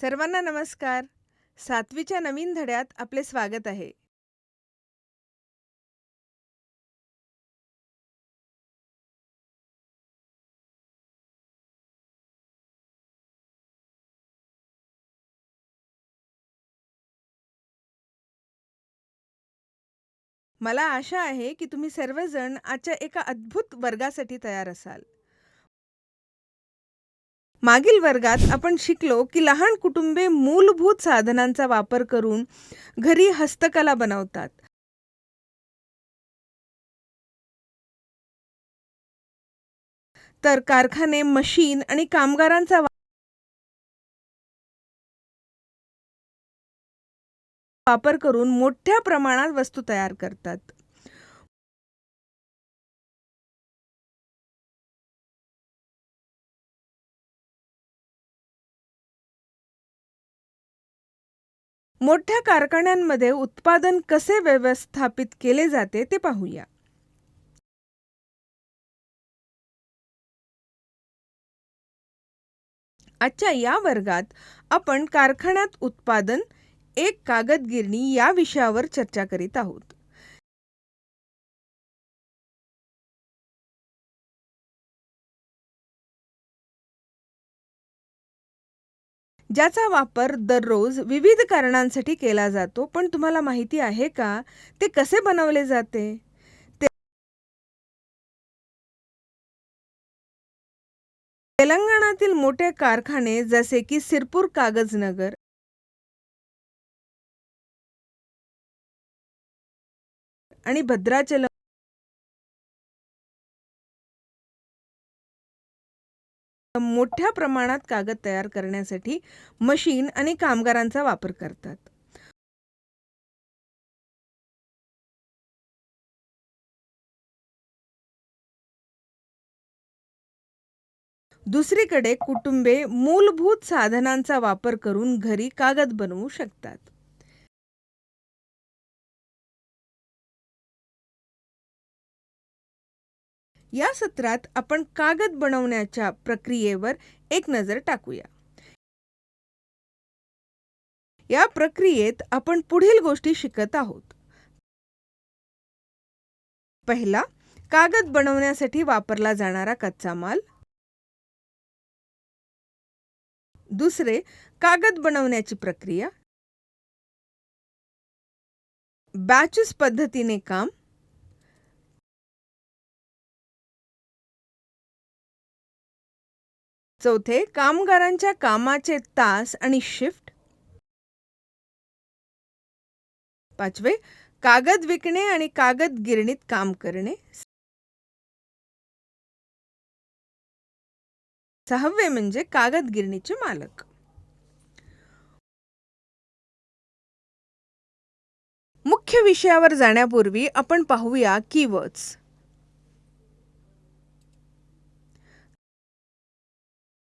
सर्वांना नमस्कार. 7वीच्या नवीन धड्यात आपले स्वागत आहे. मला आशा आहे की तुम्ही सर्वजण आजच्या एका अद्भुत वर्गासाठी तयार असाल. मागील वर्गात आपण शिकलो की लहान कुटुंबे मूलभूत साधनांचा वापर करून घरी हस्तकला बनवतात. तर कारखाने मशीन आणि कामगारांचा वापर करून मोठ्या प्रमाणात वस्तू तयार करतात. मोठ्या कारखान्यांमध्ये उत्पादन कसे व्यवस्थापित केले जाते ते पाहूया. आजच्या या वर्गात आपण कारखान्यात उत्पादन एक कागद गिरणी या विषयावर चर्चा करीत आहोत. ज्याचा वापर दररोज विविध कारणांसाठी केला जातो, पण तुम्हाला माहिती आहे का ते कसे बनवले जाते? तेलंगणातील मोठे कारखाने जसे की सिरपूर कागजनगर आणि भद्राचलम मोठ्या प्रमाणात कागद तयार करण्यासाठी मशीन आणि कामगारांचा वापर करतात. दुसरीकडे कुटुंबे मूलभूत साधनांचा वापर करून घरी कागद बनवू शकतात. या सत्रात आपण कागद बनवण्याच्या प्रक्रियेवर एक नजर टाकूया. या प्रक्रियेत आपण पुढील गोष्टी शिकत आहोत. पहिला, कागद बनवण्यासाठी वापरला जाणारा कच्चा माल. दुसरे, कागद बनवण्याची प्रक्रिया. बॅचेस पद्धतीने काम. चौथे, कामगारांच्या कामाचे तास आणि शिफ्ट. पाचवे, कागद विकणे आणि कागद गिरणीत काम करणे. सहावे म्हणजे कागद गिरणीचे मालक. मुख्य विषयावर जाण्यापूर्वी आपण पाहूया कीवर्ड्स.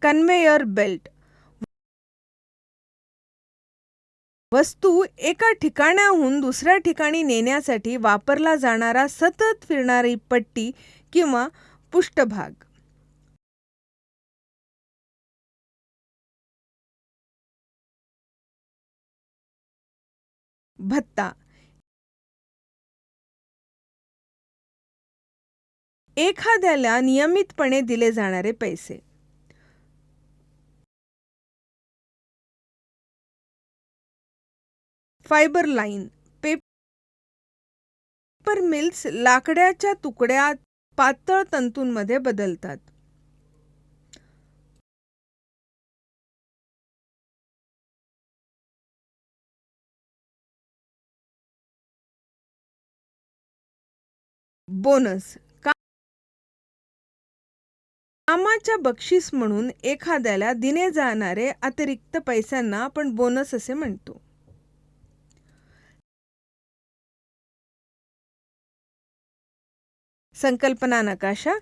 कन्व्हेयर बेल्ट, वस्तू एका ठिकाणाहून दुसऱ्या ठिकाणी नेण्यासाठी वापरला जाणारा सतत फिरणारी पट्टी किंवा पृष्ठभाग. भत्ता, एखाद्याला नियमितपणे दिले जाणारे पैसे. फायबर लाईन, पेपर मिल्स लाकडाच्या तुकड्या पातळ तंतूंमध्ये बदलतात. बोनस, कामाच्या बक्षीस म्हणून एखाद्याला दिले जाणारे अतिरिक्त पैशांना आपण बोनस असे म्हणतो. संकल्पना नकाशा,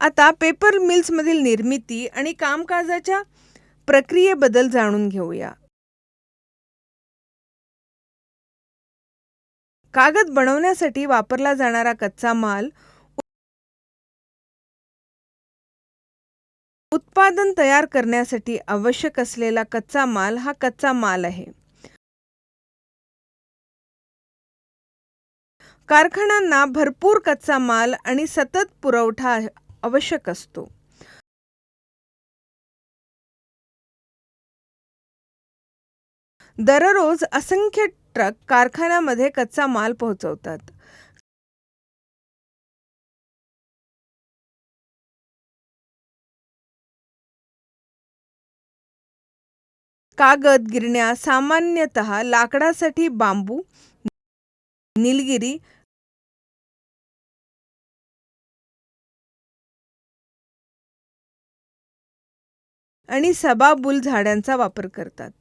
आता पेपर मिल्समधील निर्मिती आणि कामकाजाच्या प्रक्रियेबद्दल जाणून घेऊया. कागद बनवण्यासाठी वापरला जाणारा कच्चा माल उत्पादन तयार करण्यासाठी आवश्यक असलेला कच्चा माल हा कच्चा माल आहे. कारखान्यांना भरपूर कच्चा माल आणि सतत पुरवठा आवश्यक असतो. दररोज असंख्य ट्रक कारखान्यामध्ये कच्चा माल पोहोचवतात. कागद गिरण्या सामान्यतः लाकडासाठी बांबू, निलगिरी आणि सबाबूल झाडांचा वापर करतात.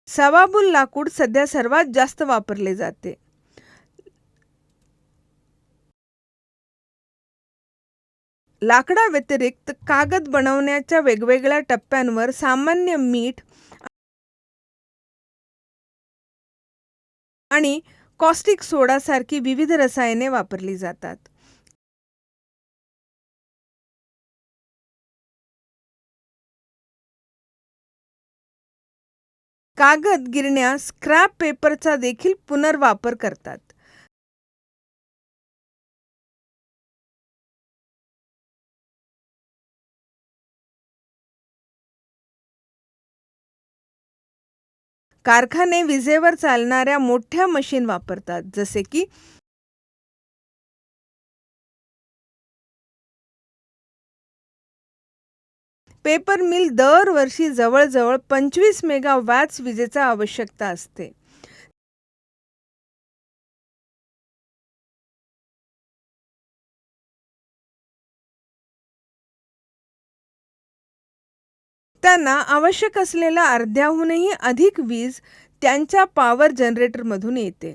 सबाबूल लाकूड सध्या सर्वात जास्त वापरले जाते. लाकडाव्यतिरिक्त कागद बनवण्याच्या वेगवेगळ्या टप्प्यांवर सामान्य मीठ आणि कॉस्टिक सोडा सारखी विविध रसायने वापरली जातात. कागद गिरण्या स्क्रॅप पेपरचा देखील पुनर्वापर करतात. कारखाने विजेवर चालणाऱ्या मोठ्या मशीन वापरतात, जसे की पेपर मिल दरवर्षी जवळजवळ 25 मेगावॅट्स विजेचा आवश्यकता असते. त्यांना आवश्यक असलेल्या अर्ध्याहूनही अधिक वीज त्यांच्या पॉवर जनरेटरमधून येते.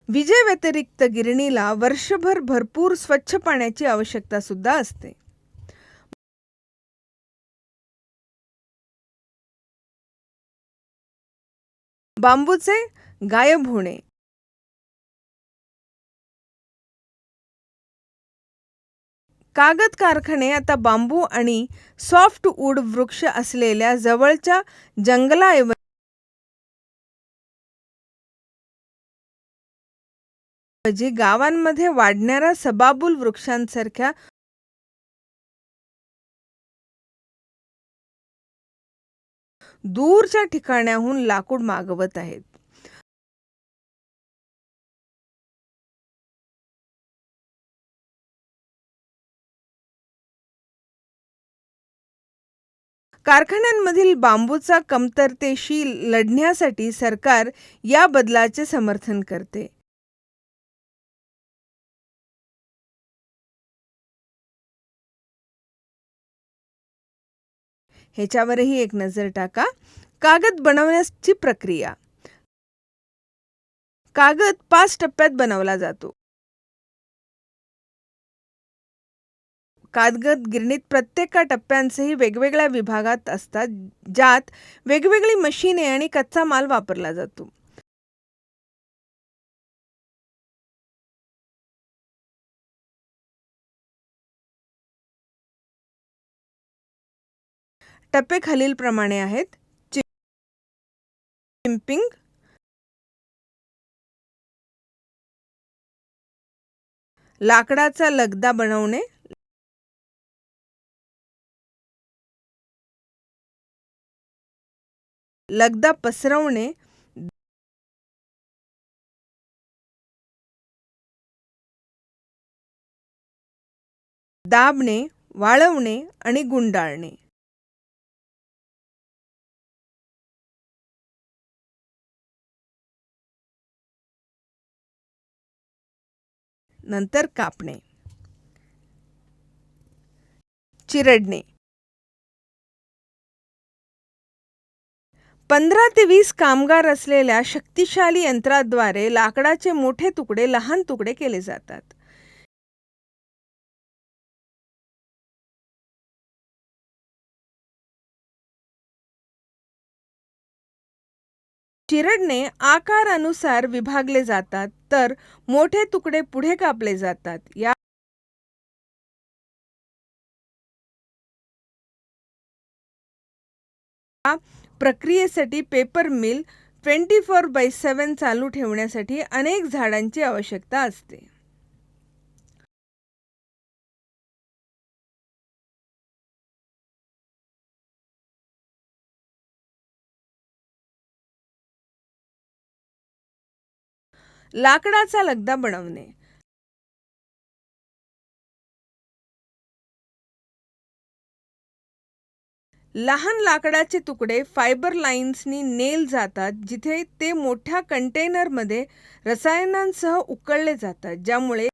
विजेव्यतिरिक्त गिरणीला वर्षभर भरपूर स्वच्छ पाण्याची आवश्यकता सुद्धा असते. बांबूचे गायब होणे. कागद कारखाने आता बांबू आणि सॉफ्टवूड वृक्ष असलेल्या जवळच्या जंगलाऐवजी गावांमध्ये वाढणाऱ्या सबाबूल वृक्षांसारख्या दूरच्या ठिकाणाहून लाकूड मागवत आहेत. कारखान्यांमधील बांबूचा कमतरतेशी लढण्यासाठी सरकार या बदलाचे समर्थन करते. ह्याच्यावरही एक नजर टाका. कागद बनवण्याची प्रक्रिया. कागद 5 टप्प्यात बनवला जातो. कागद गिरणीत प्रत्येक टप्प्यांचेही वेगवेगळ्या विभागात असतात, ज्यात वेगवेगळी मशीने आणि कच्चा माल वापरला जातो. टप्पे खालीलप्रमाणे आहेत. चिंपिंग, लाकडाचा लगदा बनवणे, लगदा पसरवणे, दाबणे, वाळवणे आणि गुंडाळणे. नंतर कापणे. चिरडणे. 15 ते 20 कामगार असलेल्या शक्तिशाली यंत्राद्वारे लाकडाचे मोठे तुकडे लहान तुकडे केले जातात. चिरडणे आकारानुसार विभागले जातात, तर मोठे तुकडे पुढे कापले जातात. या प्रक्रियेसाठी पेपर मिल 24/7 चालू ठेवण्यासाठी अनेक झाडांची आवश्यकता असते. लाकडाचा लगदा बनवणे. लहान लाकडाचे तुकडे फायबर लाईन्सनी नेल जातात, जिथे ते मोठ्या कंटेनरमध्ये रसायनांसह उकळले जातात, ज्यामुळे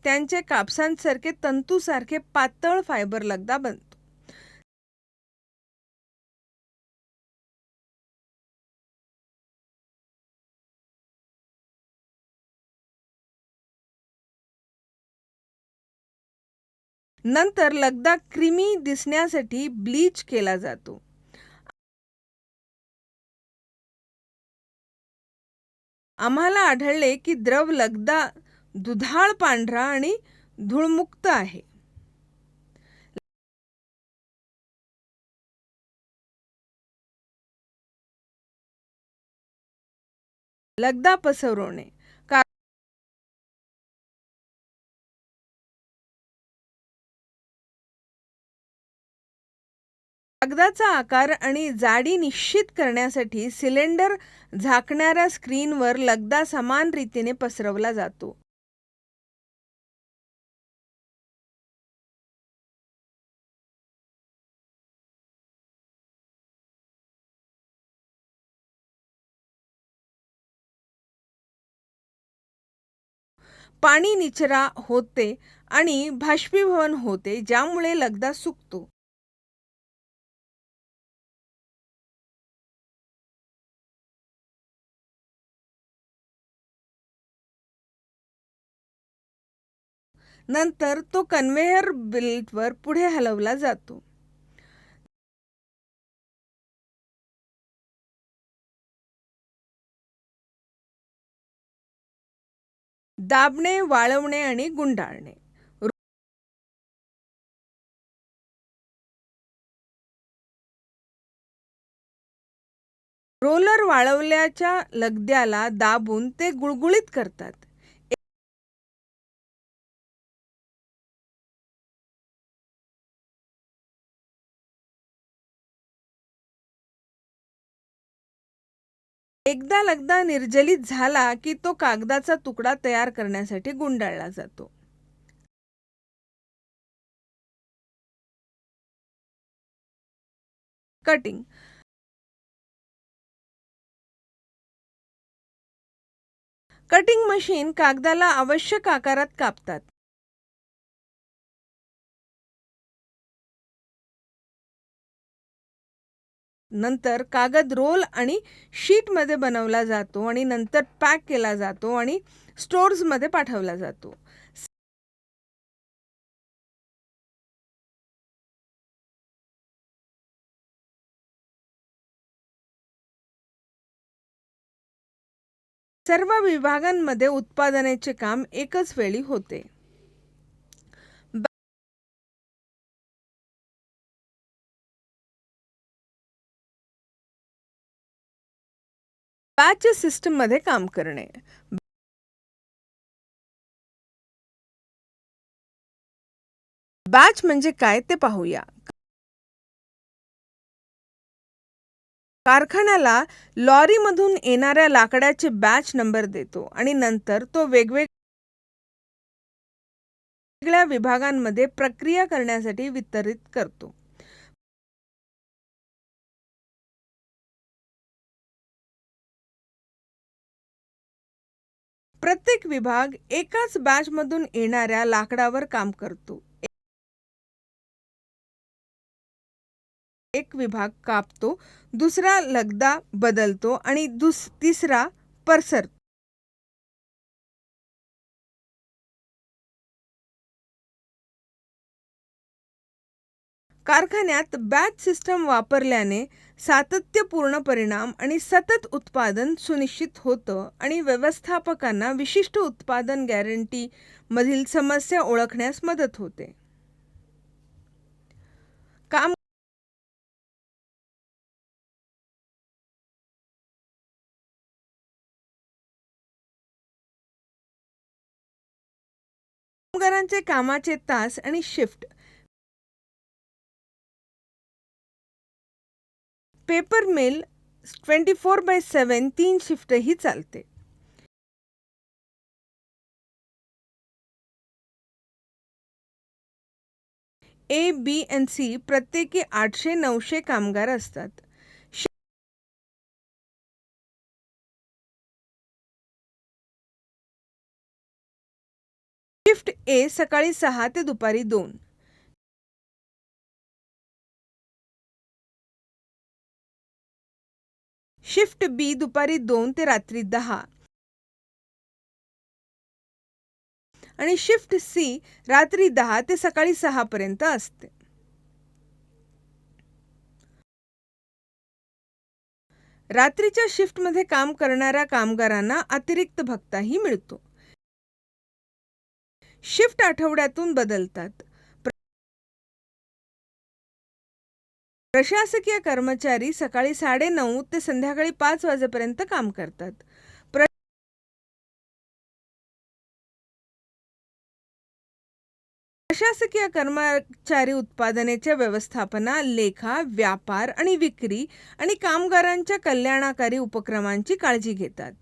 त्यांचे कापसांसारखे तंतूसारखे पातळ फायबर लगदा बनतो. नंतर लगदा क्रीमी दिसण्यासाठी ब्लीच केला जातो. आम्हाला आढळले की द्रव लगदा दुधाळ पांढरा आणि धूळमुक्त आहे. लगदा पसरवणे. कागदाचा आकार आणि जाडी निश्चित करण्यासाठी सिलेंडर झाकणाऱ्या स्क्रीनवर लगदा समान रीतीने पसरवला जातो. पाणी निचरा होते आणि बाष्पीभवन होते, ज्यामुळे लगदा सुकतो. नंतर तो कन्व्हेयर बेल्टवर पुढे हलवला जातो. दाबणे, वाळवणे आणि गुंडाळणे. रोलर वाळवल्याच्या लगद्याला दाबून ते गुळगुळीत करतात. एकदा लगदा निर्जलित झाला की तो कागदाचा तुकडा तयार करण्यासाठी गुंडाळला जातो. कटिंग. कटिंग मशीन कागदाला आवश्यक आकारात कापतात. नंतर कागद रोल आणि शीटमध्ये बनवला जातो आणि नंतर पॅक केला जातो आणि स्टोअर्समध्ये पाठवला जातो. सर्व विभागांमध्ये उत्पादनाचे काम एकच वेळी होते. बॅच सिस्टममध्ये काम करणे. बॅच म्हणजे काय ते पाहूया. कारखान्याला लॉरीमधून येणाऱ्या लाकडाचे बॅच नंबर देतो आणि नंतर तो वेगवेगळ्या विभागांमध्ये प्रक्रिया करण्यासाठी वितरित करतो. प्रत्येक विभाग एकाच बॅचमधून येणाऱ्या लाकडावर काम करतो. एक विभाग कापतो, दुसरा लगदा बदलतो आणि तिसरा पसरतो. कारखान्यात बॅच सिस्टम वापरल्याने सातत्यपूर्ण परिणाम आणि सतत उत्पादन सुनिश्चित होतं आणि व्यवस्थापकांना विशिष्ट उत्पादन गॅरंटी मधील समस्या ओळखण्यास मदत होते. कामगारांचे कामाचे तास आणि शिफ्ट. पेपर मिल 24/7 3 शिफ्टही चालते. ए, बी आणि सी प्रत्येकी 800-900 कामगार असतात. शिफ्ट ए सकाळी 6 ते दुपारी 2. शिफ्ट बी दुपारी 2 ते रात्री 10 आणि शिफ्ट सी रात्री 10 ते सकाळी 6 पर्यंत असते. रात्रीच्या शिफ्टमध्ये काम करणाऱ्या कामगारांना अतिरिक्त भत्ताही मिळतो. शिफ्ट आठवड्यातून बदलतात. प्रशासकीय कर्मचारी सकाळी 9:30 ते संध्याकाळी 5 वाजेपर्यंत काम करतात. प्रशासकीय कर्मचारी उत्पादनाच्या व्यवस्थापना, लेखा, व्यापार आणि विक्री आणि कामगारांच्या कल्याणकारी उपक्रमांची काळजी घेतात.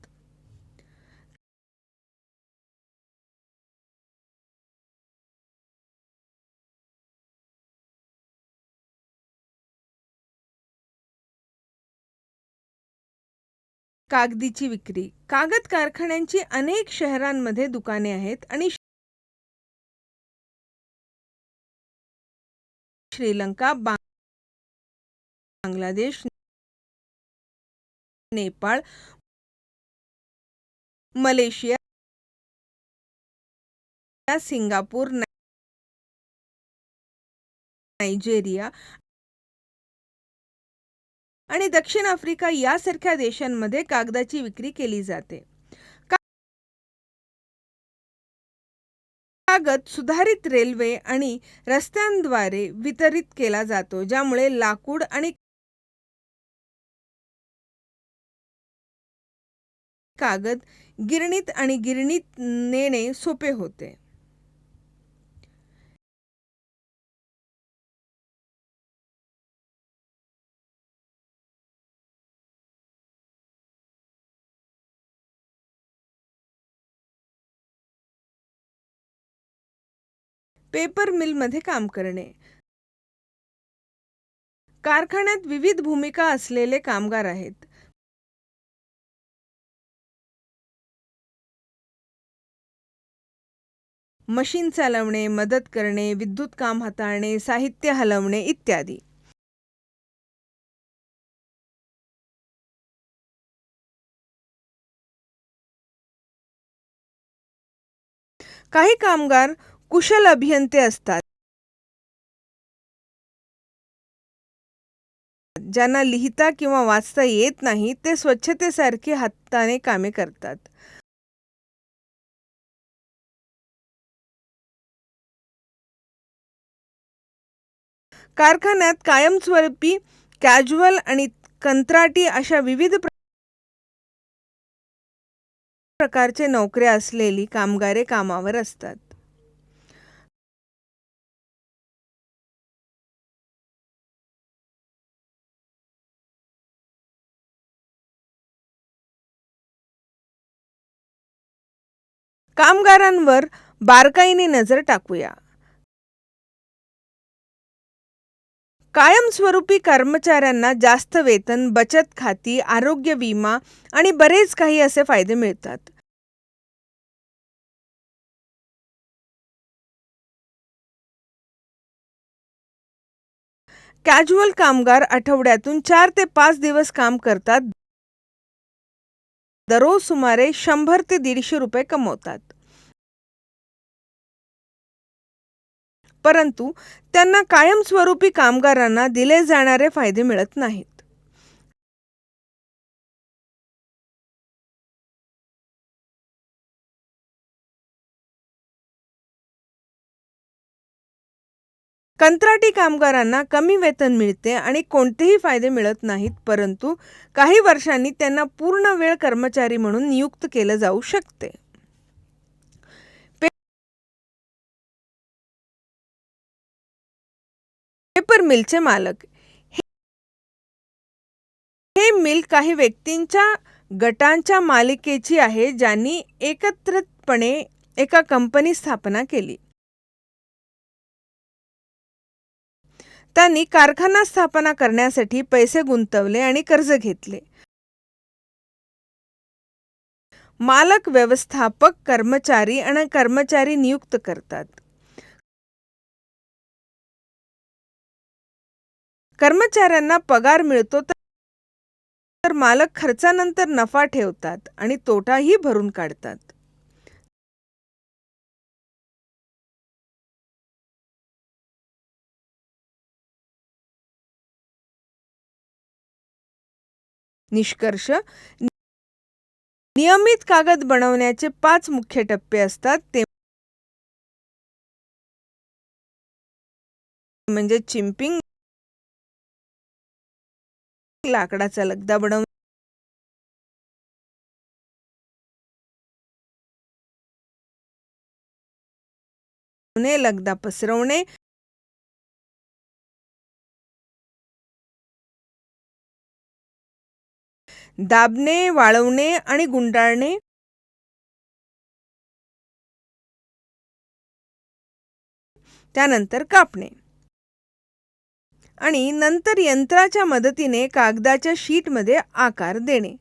कागदीची विक्री. कागद कारखान्यांची अनेक शहरांमध्ये दुकाने आहेत आणि Sri Lanka, Bangladesh, Nepal, Malaysia, Singapore, Nigeria आणि दक्षिण आफ्रिका यासारख्या देशांमध्ये कागदाची विक्री केली जाते. कागद सुधारित रेल्वे आणि रस्त्यांद्वारे वितरित केला जातो, ज्यामुळे लाकूड आणि कागद गिरणीत आणि गिरणीत नेणे सोपे होते. पेपर मिलमध्ये काम करणे. कारखान्यात विविध भूमिका असलेले कामगार आहेत. मशीन चालवणे, मदत करणे, विद्युत काम हाताळणे, साहित्य हलवणे इत्यादी. काही कामगार कुशल अभियंते असतात, ज्यांना लिहिता किंवा वाचता येत नाही, ते स्वच्छतेसारखी हाताने कामे करतात. कारखान्यात कायमस्वरूपी, कॅज्युअल आणि कंत्राटी अशा विविध प्रकारचे नोकऱ्या असलेली कामगारे कामावर असतात. कामगारांवर बारकाईने नजर टाकूया. कायमस्वरूपी कर्मचाऱ्यांना जास्त वेतन, बचत खाती, आरोग्य विमा आणि बरेच काही असे फायदे मिळतात. कॅज्युअल कामगार आठवड्यातून 4 ते 5 दिवस काम करतात. दररोज सुमारे 100 ते 150 रुपये कमवतात. परंतु त्यांना कायमस्वरूपी कामगारांना दिले जाणारे फायदे मिळत नाहीत. कंत्राटी कामगारांना कमी वेतन मिळते आणि कोणतेही फायदे मिळत नाहीत, परंतु काही वर्षांनी त्यांना पूर्ण वेळ कर्मचारी म्हणून नियुक्त केलं जाऊ शकते. पेपर मिलचे मालक हे मिल काही व्यक्तींच्या गटांच्या मालिकेची आहे, ज्यांनी एकत्रितपणे एका कंपनी स्थापना केली. त्यांनी कारखाना स्थापना करण्यासाठी पैसे गुंतवले आणि कर्ज घेतले. मालक व्यवस्थापक कर्मचारी नियुक्त करतात. कर्मचाऱ्यांना पगार मिळतो तर मालक खर्चानंतर नफा ठेवतात आणि तोटाही भरून काढतात. निष्कर्ष: नियमित कागद बनवण्याचे 5 मुख्य टप्पे असतात, ते म्हणजे चिंपिंग, लाकडाचा लगदा बनवणे, लगदा पसरवणे, दाबणे, वाळवणे आणि गुंडाळणे, त्यानंतर कापणे आणि नंतर यंत्राच्या मदतीने कागदाच्या शीटमध्ये आकार देणे.